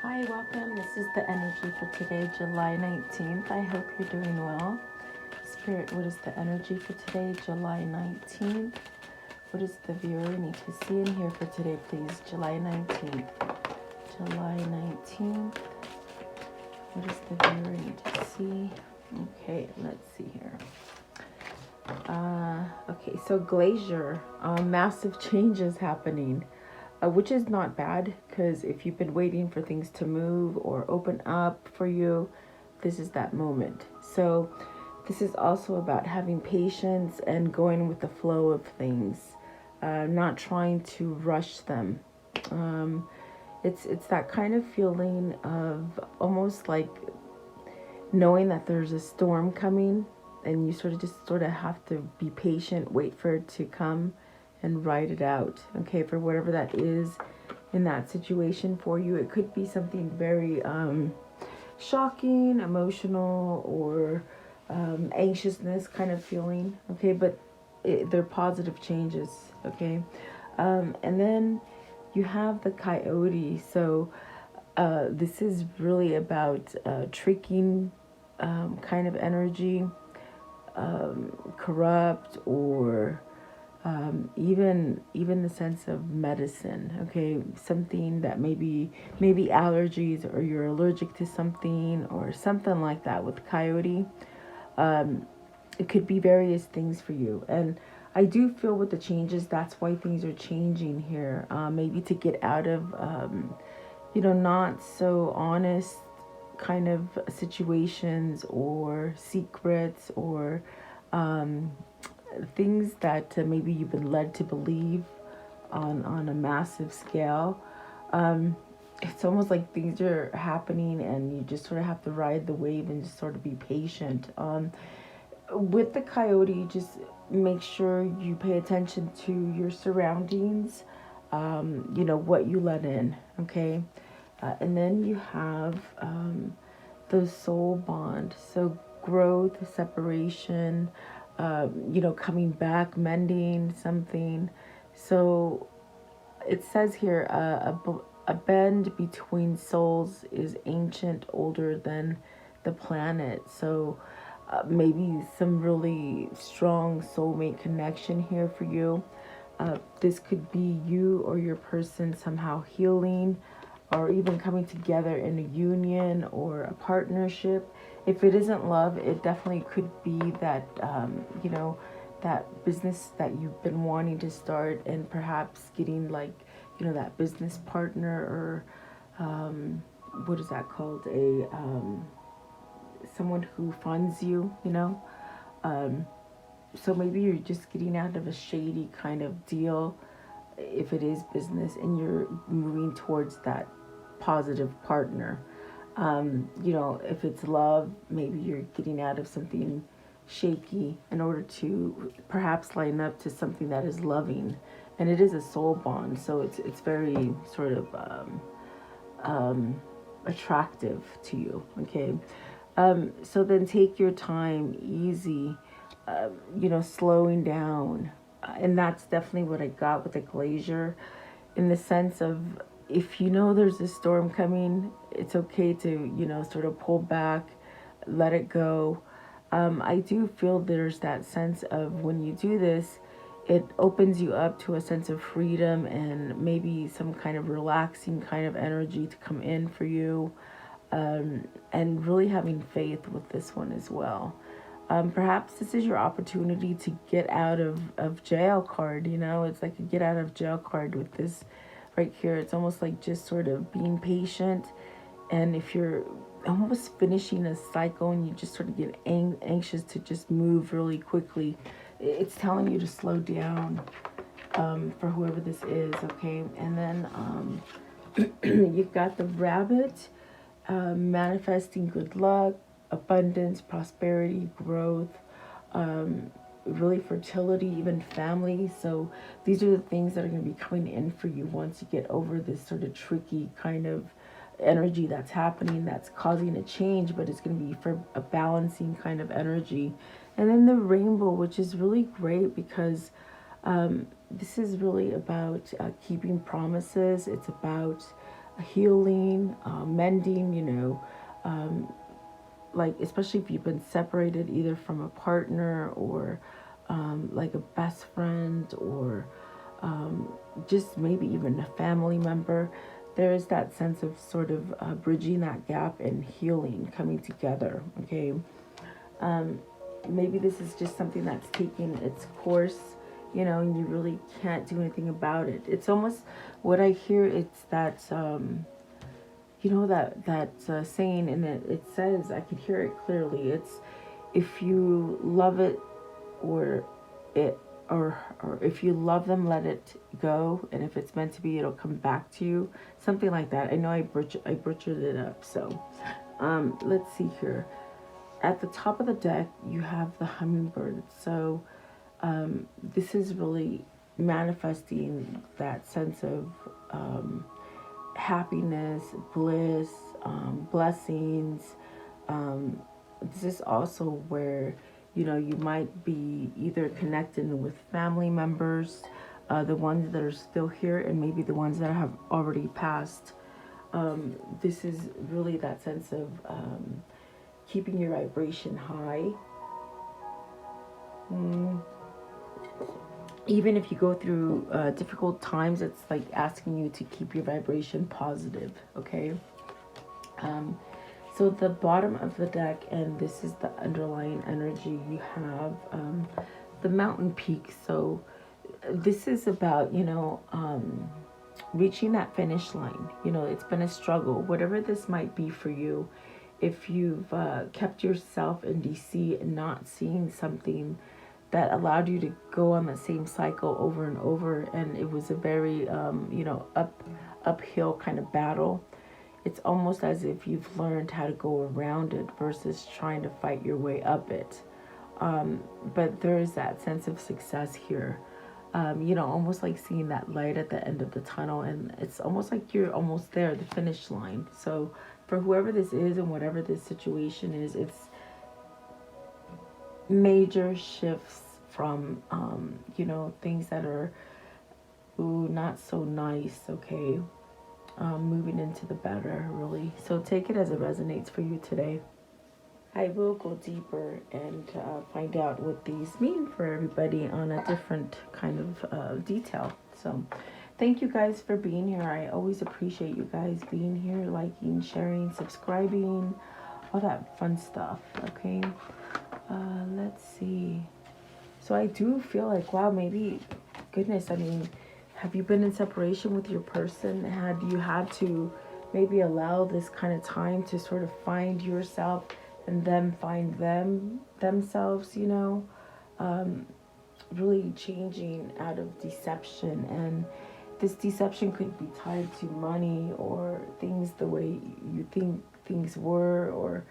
Hi, welcome. This is the energy for today, July 19th. I hope you're doing well. Spirit, what is the energy for today, July 19th? What does the viewer need to see and hear for today, please? July 19th. July 19th. What does the viewer need to see? Okay, let's see here. Okay, so glacier, massive changes happening. Which is not bad, because if you've been waiting for things to move or open up for you, this is that moment. So this is also about having patience and going with the flow of things, not trying to rush them. It's that kind of feeling of almost like knowing that there's a storm coming, and you sort of have to be patient, wait for it to come and ride it out, okay, for whatever that is in that situation for you. It could be something very shocking, emotional, or anxiousness kind of feeling, okay, but they're positive changes, okay. And then you have the Coyote. So this is really about tricking kind of energy, corrupt, or even the sense of medicine, okay, something that maybe allergies, or you're allergic to something or something like that with Coyote. It could be various things for you, and I do feel with the changes, that's why things are changing here, maybe to get out of not so honest kind of situations or secrets, or things that maybe you've been led to believe on a massive scale. It's almost like things are happening and you just sort of have to ride the wave and just sort of be patient. With the Coyote, just make sure you pay attention to your surroundings, what you let in, okay? And then you have the soul bond. So growth, separation, coming back, mending something. So it says here, a bend between souls is ancient, older than the planet. So maybe some really strong soulmate connection here for you. This could be you or your person somehow healing, or even coming together in a union or a partnership. If it isn't love, it definitely could be that, that business that you've been wanting to start, and perhaps getting that business partner, or what is that called? Someone who funds you, So maybe you're just getting out of a shady kind of deal, if it is business, and you're moving towards that positive partner. If it's love, maybe you're getting out of something shaky in order to perhaps line up to something that is loving. And it is a soul bond, so it's very sort of attractive to you, okay? So then take your time, easy, slowing down. And that's definitely what I got with the glacier, in the sense of, if you know there's a storm coming, it's okay to, sort of pull back, let it go. I do feel there's that sense of, when you do this, it opens you up to a sense of freedom, and maybe some kind of relaxing kind of energy to come in for you, and really having faith with this one as well. Perhaps this is your opportunity to get out of jail card. It's like a get out of jail card with this right here. It's almost like just sort of being patient. And if you're almost finishing a cycle and you just sort of get anxious to just move really quickly, it's telling you to slow down, for whoever this is, okay? And then you've got the rabbit, manifesting good luck, abundance, prosperity, growth, really fertility, even family. So these are the things that are going to be coming in for you once you get over this sort of tricky kind of energy that's happening, that's causing a change, but it's going to be for a balancing kind of energy. And then the rainbow, which is really great, because this is really about keeping promises. It's about healing, mending, like especially if you've been separated either from a partner or like a best friend or just maybe even a family member. There is that sense of sort of bridging that gap and healing coming together. Okay. Maybe this is just something that's taking its course, and you really can't do anything about it. It's almost what I hear. It's that that saying, and it says, I could hear it clearly. It's, if you love it, or it, or if you love them, let it go, and if it's meant to be, it'll come back to you. Something like that. I know I butchered it up. So, let's see here. At the top of the deck, you have the hummingbird. So, this is really manifesting that sense of happiness, bliss, blessings. This is also where, you might be either connecting with family members, the ones that are still here, and maybe the ones that have already passed. This is really that sense of keeping your vibration high. Even if you go through difficult times, it's like asking you to keep your vibration positive, okay? So the bottom of the deck, and this is the underlying energy, you have the mountain peak. So this is about, reaching that finish line. It's been a struggle, whatever this might be for you. If you've kept yourself in DC and not seeing something that allowed you to go on the same cycle over and over, and it was a very, uphill kind of battle, it's almost as if you've learned how to go around it versus trying to fight your way up it. But there is that sense of success here. Almost like seeing that light at the end of the tunnel, and it's almost like you're almost there, the finish line. So for whoever this is and whatever this situation is, it's major shifts from, things that are, not so nice, okay? Moving into the better, really. So take it as it resonates for you today. I will go deeper and find out what these mean for everybody on a different kind of detail. So thank you guys for being here. I always appreciate you guys being here, liking, sharing, subscribing, all that fun stuff, okay? Let's see. So I do feel like, wow, maybe, goodness, I mean, have you been in separation with your person? Had you had to maybe allow this kind of time to sort of find yourself and them find themselves, really changing out of deception. And this deception could be tied to money or things the way you think things were, or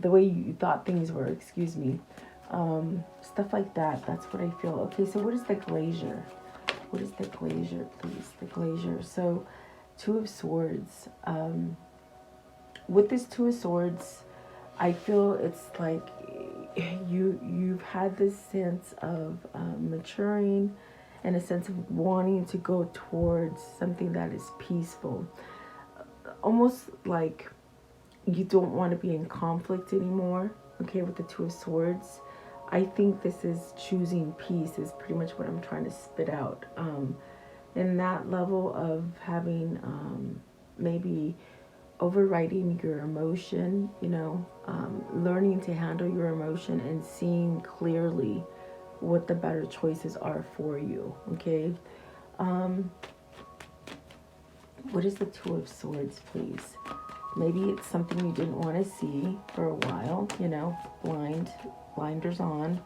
the way you thought things were, stuff like that. That's what I feel. Okay, so what is the glacier? What is the glacier, please? The glacier. So, Two of Swords. With this Two of Swords, I feel it's like you've had this sense of maturing, and a sense of wanting to go towards something that is peaceful. Almost like you don't want to be in conflict anymore, okay, with the Two of Swords. I think this is choosing peace is pretty much what I'm trying to spit out. In that level of having maybe overriding your emotion, learning to handle your emotion and seeing clearly what the better choices are for you, okay? What is the Two of Swords, please? Maybe it's something you didn't want to see for a while, blinders on.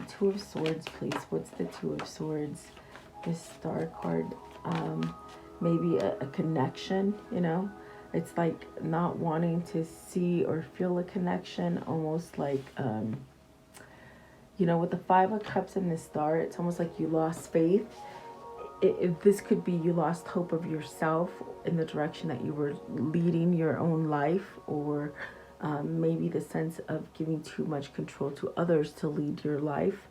Two of Swords, please. What's the Two of Swords? This Star card. Maybe a connection, It's like not wanting to see or feel a connection, almost like, with the Five of Cups and the Star, it's almost like you lost faith. This could be you lost hope of yourself in the direction that you were leading your own life, or maybe the sense of giving too much control to others to lead your life.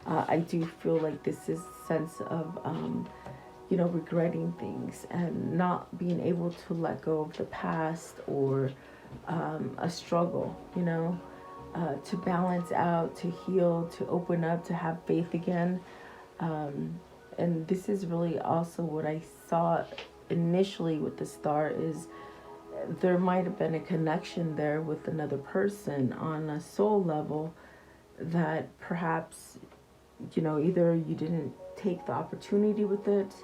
I do feel like this is a sense of regretting things and not being able to let go of the past, or a struggle, to balance out, to heal, to open up, to have faith again. And this is really also what I saw initially with the star, is there might have been a connection there with another person on a soul level, that perhaps, either you didn't take the opportunity with it,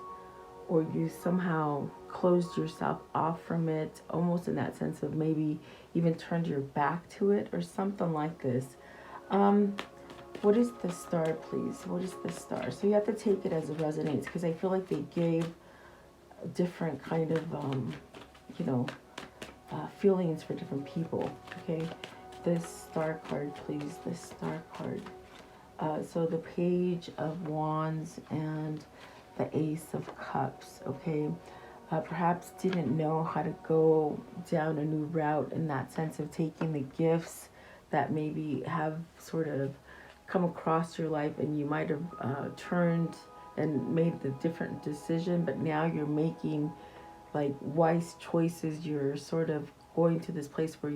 or you somehow closed yourself off from it, almost in that sense of maybe even turned your back to it or something like this. What is the star, please? What is the star? So you have to take it as it resonates, because I feel like they gave different kind of, feelings for different people. Okay, this star card, please. This star card. So the Page of Wands and the Ace of Cups. Okay, perhaps didn't know how to go down a new route, in that sense of taking the gifts that maybe have sort of come across your life, and you might have turned and made the different decision, but now you're making like wise choices. You're sort of going to this place where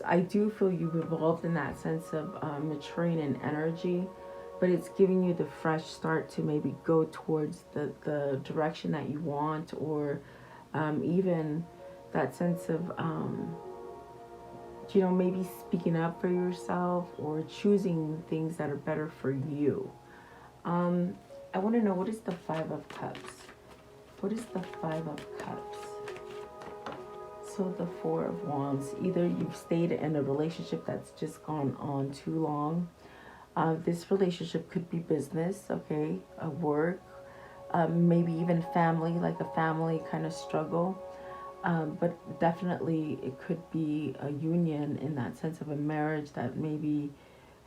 I do feel you've evolved in that sense of maturing in energy, but it's giving you the fresh start to maybe go towards the direction that you want, or even that sense of maybe speaking up for yourself, or choosing things that are better for you. I want to know, what is the Five of Cups? What is the Five of Cups? So the Four of Wands. Either you've stayed in a relationship that's just gone on too long. This relationship could be business, okay, work, maybe even family, like a family kind of struggle. But definitely it could be a union, in that sense of a marriage that maybe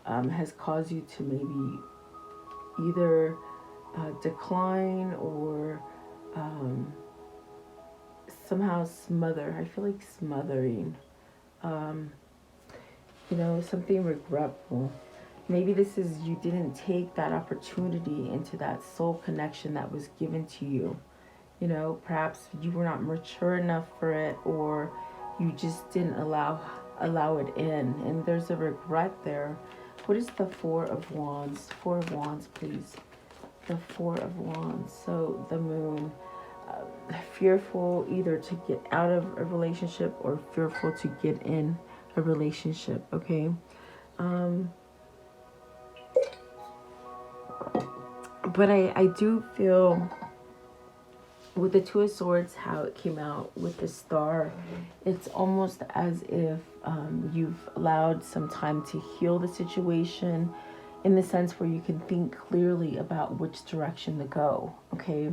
has caused you to maybe either decline, or somehow smother. I feel like smothering. Something regretful. Maybe this is, you didn't take that opportunity into that soul connection that was given to you. Perhaps you were not mature enough for it, or you just didn't allow it in, and there's a regret there. What is the Four of Wands? Four of Wands, please. The Four of Wands. So the Moon. Fearful either to get out of a relationship, or fearful to get in a relationship. Okay. But I do feel with the Two of Swords, how it came out with the star, it's almost as if you've allowed some time to heal the situation, in the sense where you can think clearly about which direction to go. Okay.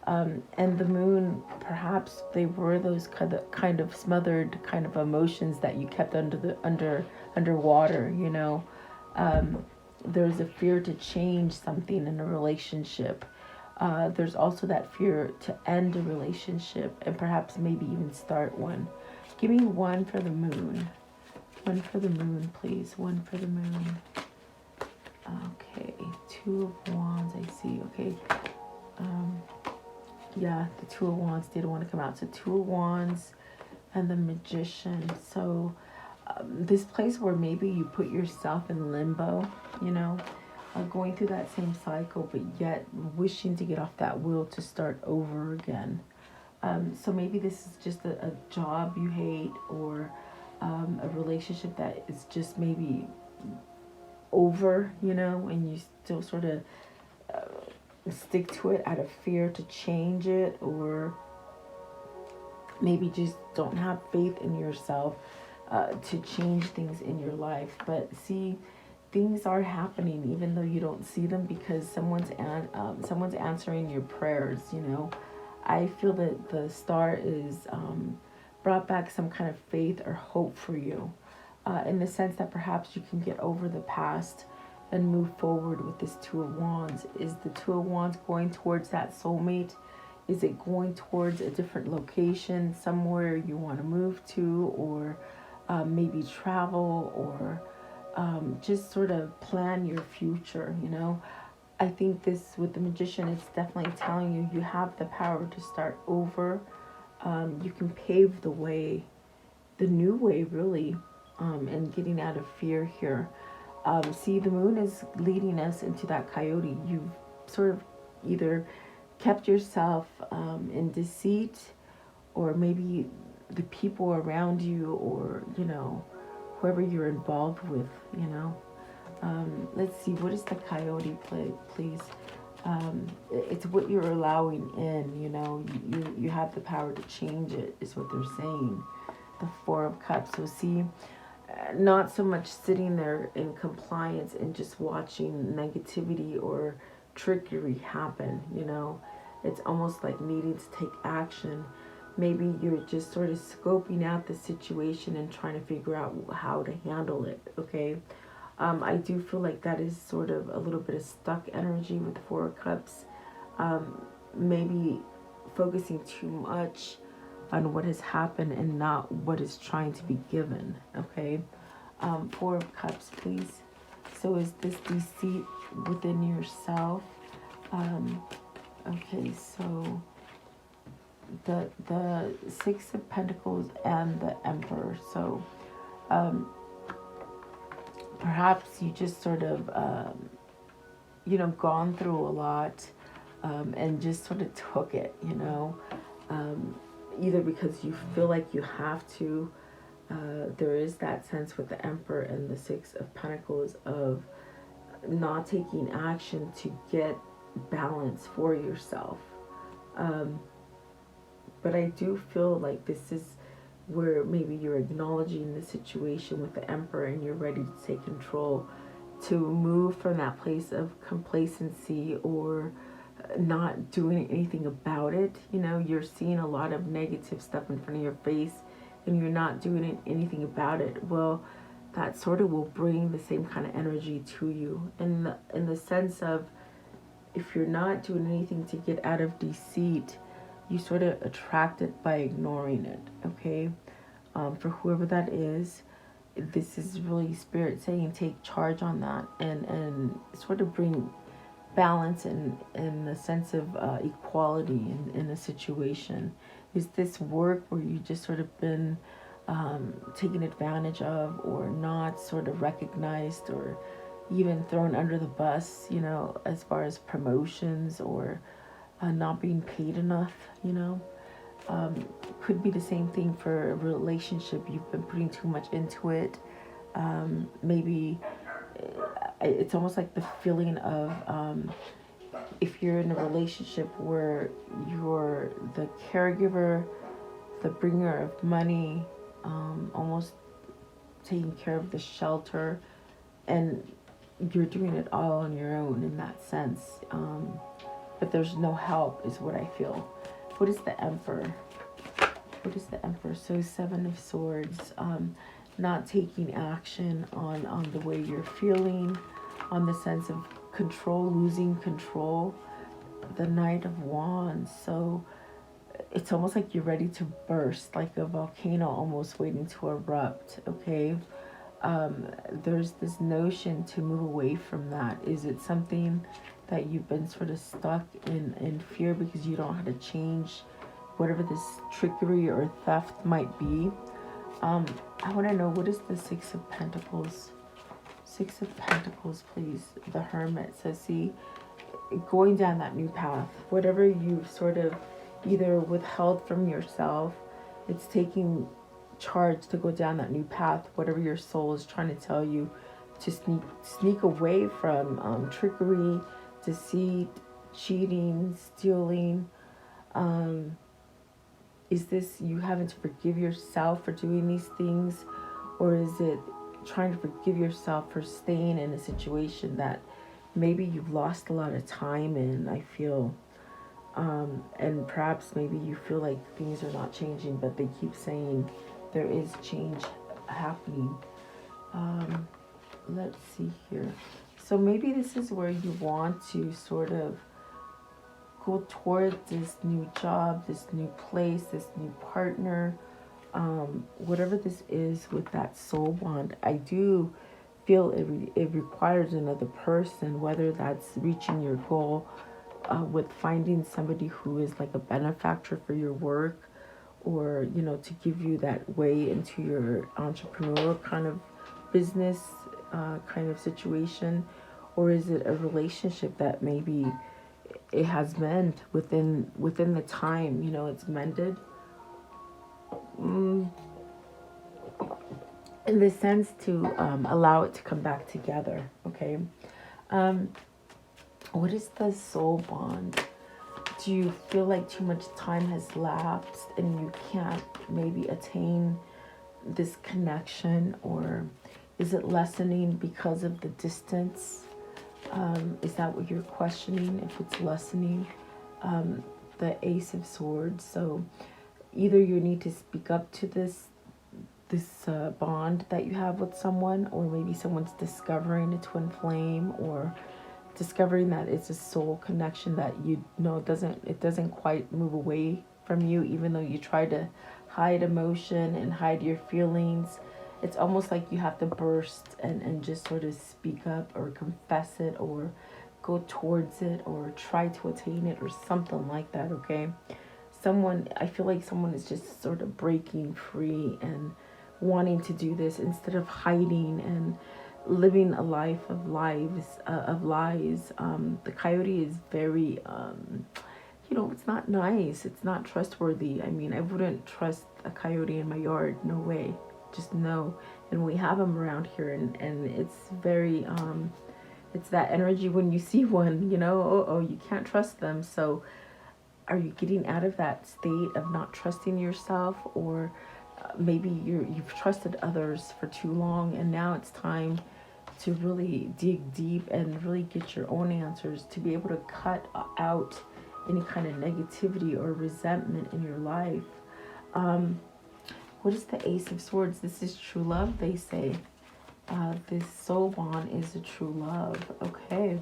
And the Moon, perhaps they were those kind of smothered kind of emotions that you kept underwater. There's a fear to change something in a relationship. There's also that fear to end a relationship, and perhaps maybe even start one. Give me one for the Moon. One for the Moon, please. One for the Moon. Okay. Two of Wands, I see. Okay. Yeah, the Two of Wands did want to come out. So Two of Wands and the Magician. So this place where maybe you put yourself in limbo, going through that same cycle, but yet wishing to get off that wheel to start over again. So maybe this is just a job you hate, or a relationship that is just maybe over, and you still sort of stick to it out of fear to change it, or maybe just don't have faith in yourself to change things in your life. But see, things are happening even though you don't see them, because someone's answering your prayers. I feel that the star is brought back some kind of faith or hope for you, in the sense that perhaps you can get over the past and move forward with this Two of Wands. Is the Two of Wands going towards that soulmate? Is it going towards a different location, somewhere you want to move to, or maybe travel, or just sort of plan your future? I think this with the Magician, it's definitely telling you you have the power to start over. You can pave the way, the new way, really, and getting out of fear here. See, the moon is leading us into that coyote. You've sort of either kept yourself in deceit, or maybe the people around you, or, whoever you're involved with, Let's see, what is the coyote play, please? It's what you're allowing in, you have the power to change it, is what they're saying. The Four of Cups. So see, not so much sitting there in compliance and just watching negativity or trickery happen, It's almost like needing to take action. Maybe you're just sort of scoping out the situation and trying to figure out how to handle it, okay? I do feel like that is sort of a little bit of stuck energy with the Four of Cups. Maybe focusing too much on what has happened and not what is trying to be given, okay? Four of Cups, please. So is this deceit within yourself? Okay, so the Six of Pentacles and the Emperor. So perhaps you just sort of gone through a lot, and just sort of took it, either because you feel like you have to. There is that sense with the Emperor and the Six of Pentacles of not taking action to get balance for yourself. But I do feel like this is where maybe you're acknowledging the situation with the Emperor and you're ready to take control, to move from that place of complacency or not doing anything about it. You're seeing a lot of negative stuff in front of your face and you're not doing anything about it. Well, that sort of will bring the same kind of energy to you, in the sense of, if you're not doing anything to get out of deceit, you sort of attract it by ignoring it, okay? For whoever that is, this is really Spirit saying take charge on that, and sort of bring balance and a sense of equality in a situation. Is this work where you just sort of been taken advantage of, or not sort of recognized, or even thrown under the bus, as far as promotions, or not being paid enough, could be the same thing for a relationship. You've been putting too much into it. Maybe it's almost like the feeling of, if you're in a relationship where you're the caregiver, the bringer of money, almost taking care of the shelter, and you're doing it all on your own in that sense. But there's no help, is what I feel. What is the Emperor? What is the Emperor? So Seven of Swords. Not taking action on the way you're feeling, on the sense of control, losing control. The Knight of Wands. So it's almost like you're ready to burst, like a volcano almost waiting to erupt, okay? There's this notion to move away from that. Is it something that you've been sort of stuck in fear because you don't know how to change whatever this trickery or theft might be? I want to know, what is the Six of Pentacles? Six of Pentacles, please. The Hermit. So see, going down that new path, whatever you've sort of either withheld from yourself, it's taking charge to go down that new path. Whatever your soul is trying to tell you to sneak away from, trickery, deceit, cheating, stealing. Is this you having to forgive yourself for doing these things, or is it trying to forgive yourself for staying in a situation that maybe you've lost a lot of time in, I feel, and perhaps maybe you feel like things are not changing, but they keep saying there is change happening. Let's see here. So maybe this is where you want to sort of go toward this new job, this new place, this new partner, whatever this is with that soul bond. I do feel it requires another person, whether that's reaching your goal with finding somebody who is like a benefactor for your work, or to give you that way into your entrepreneurial kind of business kind of situation, or is it a relationship that maybe it has mended within the time it's mended, in the sense to allow it to come back together. Okay. um, what is the soul bond? Do you feel like too much time has lapsed and you can't maybe attain this connection, or is it lessening because of the distance? Is that what you're questioning, if it's lessening? The Ace of Swords. So either you need to speak up to this bond that you have with someone, or maybe someone's discovering a twin flame, or discovering that it's a soul connection that it doesn't quite move away from you, even though you try to hide emotion and hide your feelings. It's almost like you have to burst and just sort of speak up, or confess it, or go towards it, or try to attain it, or something like that. Okay. I feel like someone is just sort of breaking free and wanting to do this, instead of hiding and living a life of lies. The Coyote is very, it's not nice. It's not trustworthy. I mean, I wouldn't trust a coyote in my yard. No way. Just no. And we have them around here, and it's very, it's that energy when you see one, you can't trust them. So are you getting out of that state of not trusting yourself, or maybe you've trusted others for too long, and now it's time to really dig deep and really get your own answers, to be able to cut out any kind of negativity or resentment in your life. What is the Ace of Swords? This is true love, they say. This soul bond is a true love. Okay.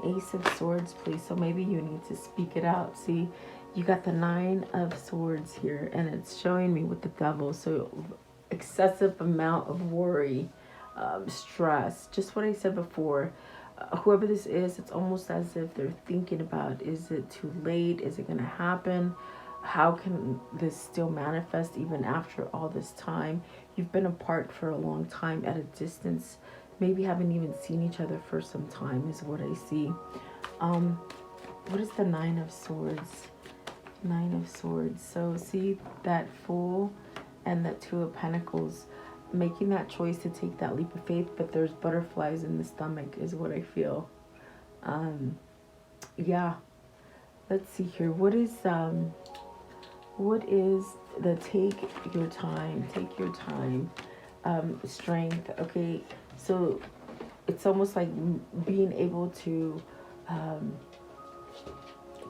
Ace of Swords, please. So maybe you need to speak it out. See, you got the Nine of Swords here, and it's showing me with the Devil. So excessive amount of worry, stress, just what I said before. Whoever this is, it's almost as if they're thinking about, is it too late? Is it going to happen? How can this still manifest even after all this time? You've been apart for a long time, at a distance. Maybe haven't even seen each other for some time, is what I see. What is the Nine of Swords? Nine of Swords. So see that Fool and that Two of Pentacles, making that choice to take that leap of faith, but there's butterflies in the stomach, is what I feel. Yeah. Let's see here. What is the take your time, strength? Okay. So it's almost like being able to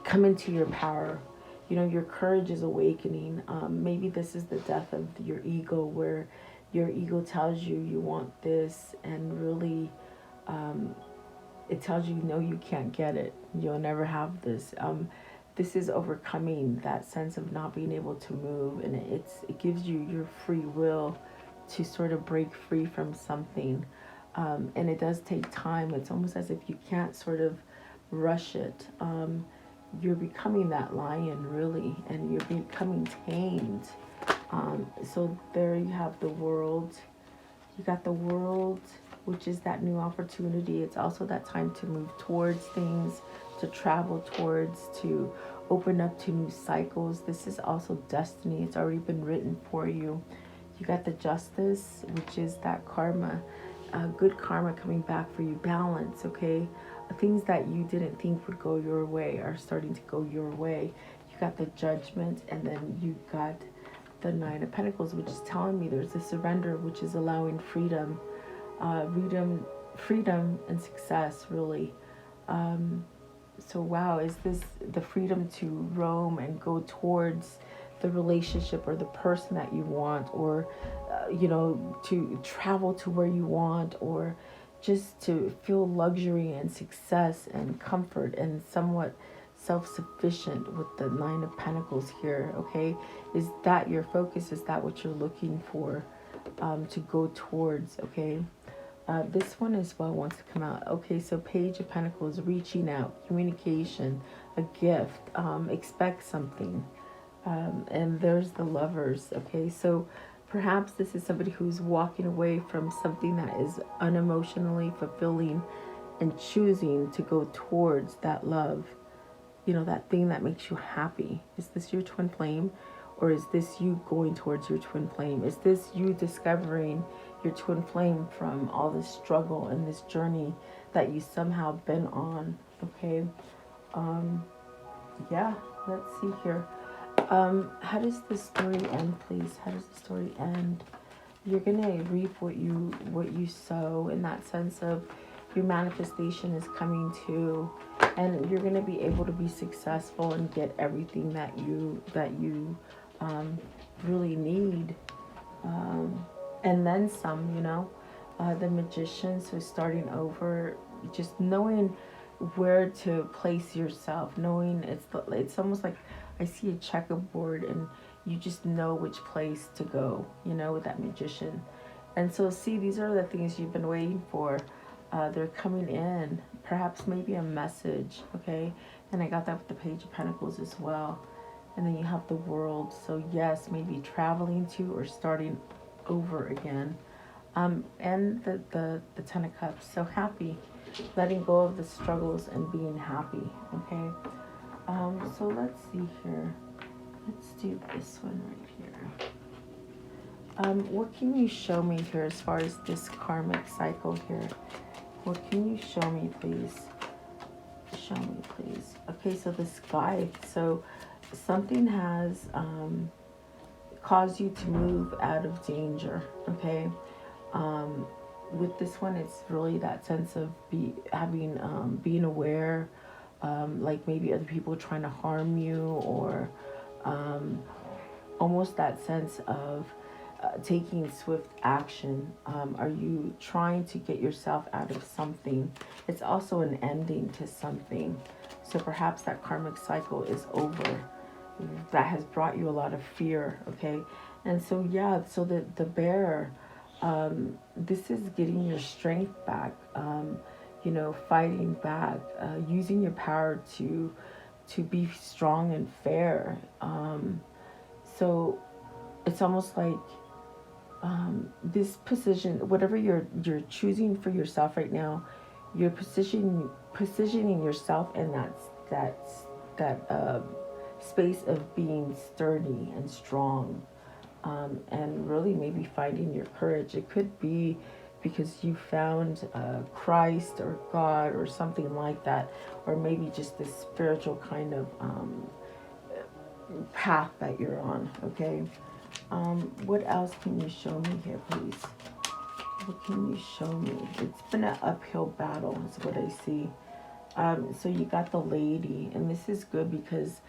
come into your power. Your courage is awakening. Maybe this is the death of your ego, where your ego tells you you want this, and really it tells you, no, you can't get it. You'll never have this. This is overcoming that sense of not being able to move, and it gives you your free will to sort of break free from something. And it does take time. It's almost as if you can't sort of rush it. You're becoming that lion, really, and you're becoming tamed. So there you have the World. You got the World, which is that new opportunity. It's also that time to move towards things, to travel towards, to open up to new cycles. This is also destiny. It's already been written for you. You got the Justice, which is that karma, good karma coming back for you. Balance, okay? Things that you didn't think would go your way are starting to go your way. You got the Judgment, and then you got the Nine of Pentacles, which is telling me there's a surrender, which is allowing freedom, freedom and success, really. So wow, is this the freedom to roam and go towards the relationship or the person that you want, or to travel to where you want, or just to feel luxury and success and comfort and somewhat self-sufficient with the Nine of Pentacles here. Okay, is that your focus? Is that what you're looking for, to go towards? Okay. This one as well wants to come out. Okay, so Page of Pentacles, reaching out, communication, a gift, expect something. And there's the Lovers. Okay, so perhaps this is somebody who's walking away from something that is unemotionally fulfilling and choosing to go towards that love, that thing that makes you happy. Is this your twin flame? Or is this you going towards your twin flame? Is this you discovering your twin flame from all this struggle and this journey that you somehow been on? Okay. Yeah, let's see here. How does the story end, please? How does the story end? You're gonna reap what you sow, in that sense of your manifestation is coming to, and you're gonna be able to be successful and get everything that you really need, and then some. The Magician. So starting over, just knowing where to place yourself, knowing it's almost like I see a checkerboard and you just know which place to go, with that Magician. And so see, these are the things you've been waiting for. They're coming in, perhaps maybe a message. Okay, and I got that with the Page of Pentacles as well. And then you have the World. So yes, maybe traveling to or starting over again. And the Ten of Cups. So happy, letting go of the struggles and being happy. Okay. So let's see here. Let's do this one right here. What can you show me here as far as this karmic cycle here? What can you show me, please? Show me, please. Okay, so the Sky. So something has caused you to move out of danger. Okay. With this one, it's really that sense of being aware. Like maybe other people trying to harm you, or almost that sense of taking swift action. Are you trying to get yourself out of something? It's also an ending to something. So perhaps that karmic cycle is over. That has brought you a lot of fear. Okay. And so yeah, so the Bear, this is getting your strength back. Fighting back, using your power to be strong and fair. So it's almost like this position, whatever you're choosing for yourself right now, you're positioning yourself in that space of being sturdy and strong, and really maybe finding your courage. It could be because you found Christ or God or something like that, or maybe just this spiritual kind of path that you're on. Okay. What else can you show me here, please? What can you show me? It's been an uphill battle is what I see. So you got the Lady, and this is good because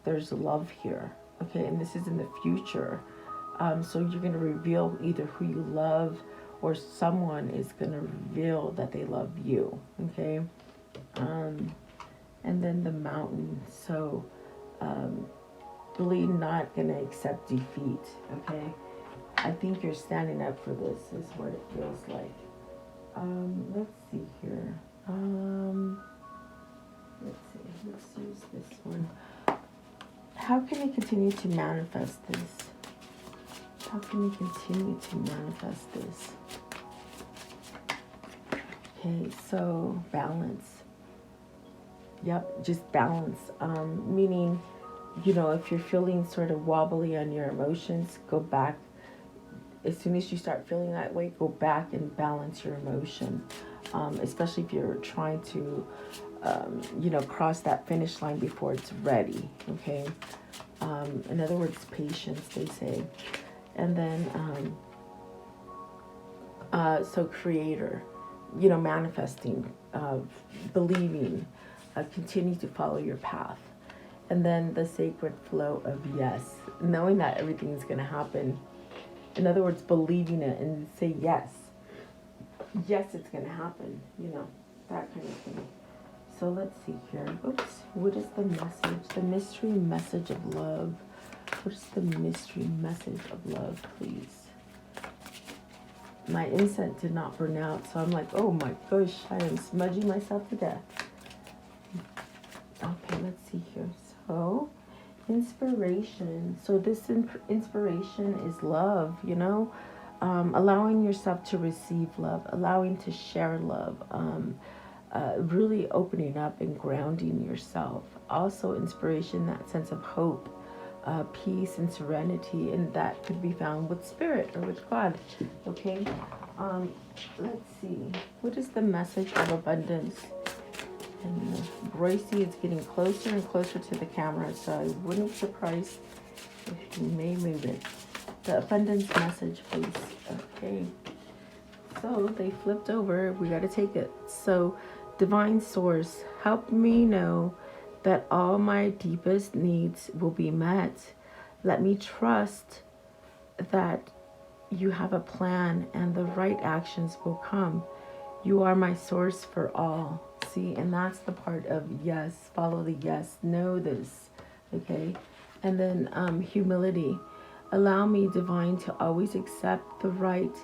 there's love here. Okay, and this is in the future. So you're going to reveal either who you love, or someone is going to reveal that they love you. Okay. And then the Mountain. So really not going to accept defeat. Okay. I think you're standing up for this is what it feels like. Let's see here. Let's use this one. How can you continue to manifest this? How can you continue to manifest this? Okay, so balance. Yep, just balance. Meaning, if you're feeling sort of wobbly on your emotions, go back. As soon as you start feeling that way, go back and balance your emotion. Especially if you're trying to, cross that finish line before it's ready. Okay. In other words, patience, they say. And then, so Creator, manifesting, believing, continue to follow your path. And then the sacred flow of yes, knowing that everything is going to happen. In other words, believing it and say yes. Yes, it's going to happen, that kind of thing. So let's see here. Oops. What is the message? The mystery message of love. What is the mystery message of love, please? my incense did not burn out. So I'm like, oh my gosh, I am smudging myself to death. Okay, let's see here. So, inspiration. So this inspiration is love, you know, allowing yourself to receive love, allowing to share love, really opening up and grounding yourself. Also, inspiration, that sense of hope, peace, and serenity, and that could be found with spirit or with God. Okay, let's see. What is the message of abundance? And Roycey is getting closer and closer to the camera, so I wouldn't be surprised if you may move it. The abundance message, please. Okay. So they flipped over. We got to take it. So, divine source, help me know that all my deepest needs will be met. Let me trust that you have a plan and the right actions will come. You are my source for all. See, and that's the part of yes, follow the yes, know this, okay? And then humility. Allow me, divine, to always accept the right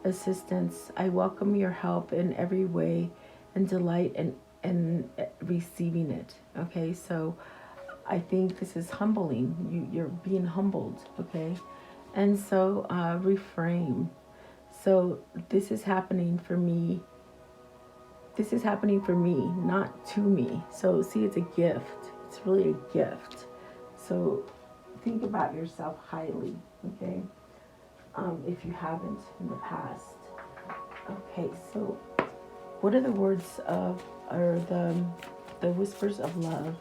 assistance. I welcome your help in every way and delight in receiving it, okay? So I think this is humbling. You're being humbled, okay? And so reframe. So this is happening for me. This is happening for me, not to me. So see, it's a gift. It's really a gift. So think about yourself highly, okay? If you haven't in the past. Okay, so what are the words of, or the whispers of love?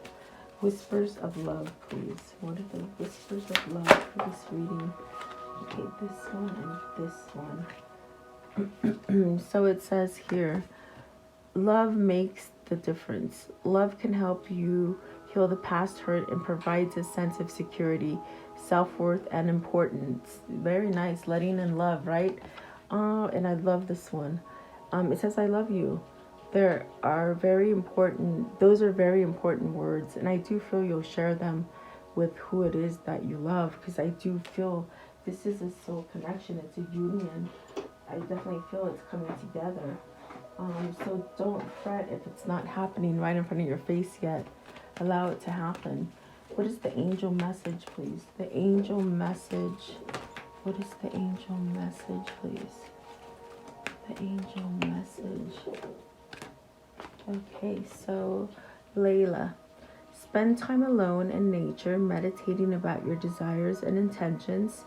Whispers of love, please. What are the whispers of love for this reading? Okay, this one and this one. So it says here, love makes the difference. Love can help you heal the past hurt and provides a sense of security, self-worth, and importance. Very nice. Letting in love, right? And I love this one. It says, I love you. There are very important, those are very important words. And I do feel you'll share them with who it is that you love, because I do feel this is a soul connection. It's a union. I definitely feel it's coming together. So don't fret if it's not happening right in front of your face yet. Allow it to happen. What is the angel message, please? The angel message. What is the angel message, please? The angel message. Okay, so Layla. Spend time alone in nature, meditating about your desires and intentions.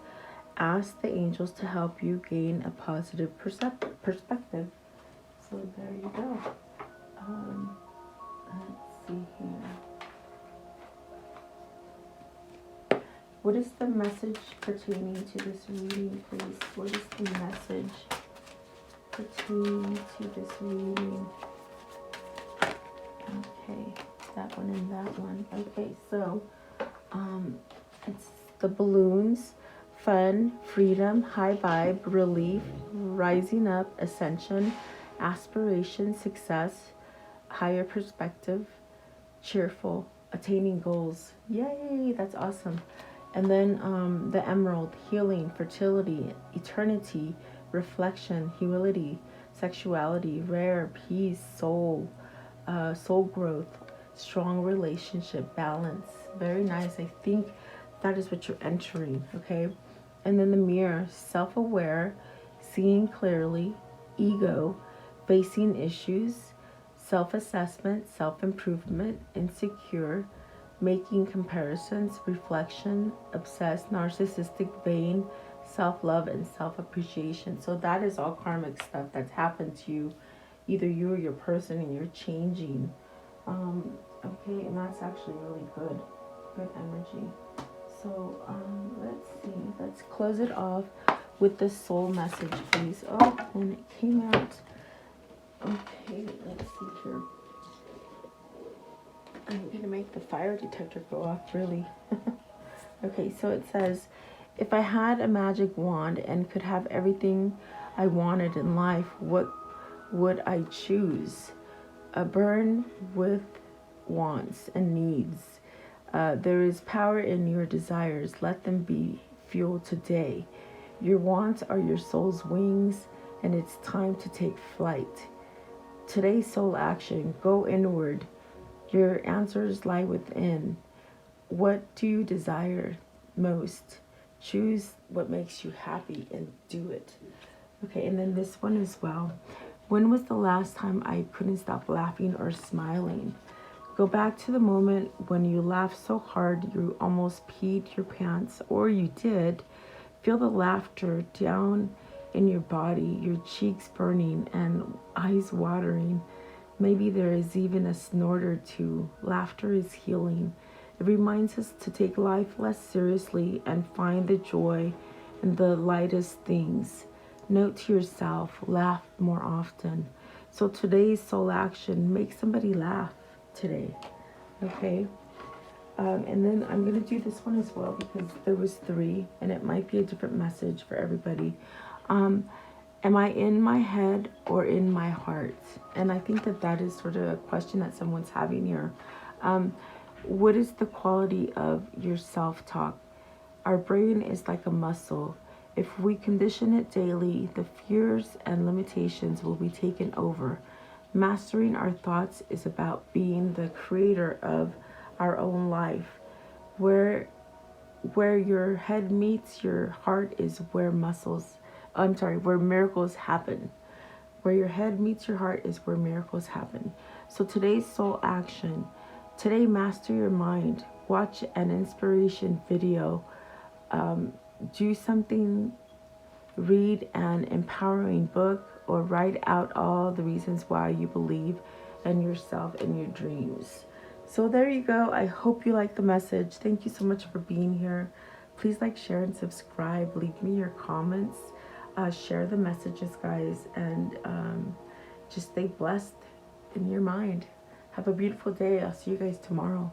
Ask the angels to help you gain a positive perspective. So there you go. Let's see here. What is the message pertaining to this reading, please? What is the message pertaining to this reading? Okay, that one and that one. Okay, so it's the balloons. Fun, freedom, high vibe, relief, rising up, ascension, aspiration, success, higher perspective, cheerful, attaining goals. Yay, that's awesome. And then the emerald, healing, fertility, eternity, reflection, humility, sexuality, rare, peace, soul, soul growth, strong relationship, balance. Very nice. I think that is what you're entering, okay? And then the mirror, self-aware, seeing clearly, ego, facing issues, self-assessment, self-improvement, insecure, making comparisons, reflection, obsessed, narcissistic, vain, self-love, and self-appreciation. So that is all karmic stuff that's happened to you, either you or your person, and you're changing. Okay, and that's actually really good energy. So let's see, let's close it off with the soul message, please. Oh, and it came out. Okay, let's see here. I'm gonna make the fire detector go off, really. Okay, so it says, if I had a magic wand and could have everything I wanted in life, what would I choose? Burn with wants and needs. There is power in your desires. Let them be fuel today. Your wants are your soul's wings. and it's time to take flight. Today's soul action: go inward. Your answers lie within. What do you desire most? Choose what makes you happy and do it. Okay, and then this one as well. When was the last time I couldn't stop laughing or smiling? Go back to the moment when you laughed so hard you almost peed your pants, or you did. Feel the laughter down in your body, your cheeks burning and eyes watering. Maybe there is even a snort or two. Laughter is healing. It reminds us to take life less seriously and find the joy in the lightest things. Note to yourself, laugh more often. So today's soul action: make somebody laugh today. Okay? And then I'm going to do this one as well because there was 3 and it might be a different message for everybody. Am I in my head or in my heart? And I think that that is sort of a question that someone's having here. What is the quality of your self-talk? Our brain is like a muscle. If we condition it daily, the fears and limitations will be taken over. Mastering our thoughts is about being the creator of our own life. Where your head meets your heart is where where miracles happen. Where your head meets your heart is where miracles happen. So today's soul action: today, master your mind. Watch an inspiration video. Do something, read an empowering book, or write out all the reasons why you believe in yourself and your dreams. So there you go. I hope you like the message. Thank you so much for being here. Please like, share, and subscribe. Leave me your comments. Share the messages, guys, and just stay blessed in your mind. Have a beautiful day. I'll see you guys tomorrow.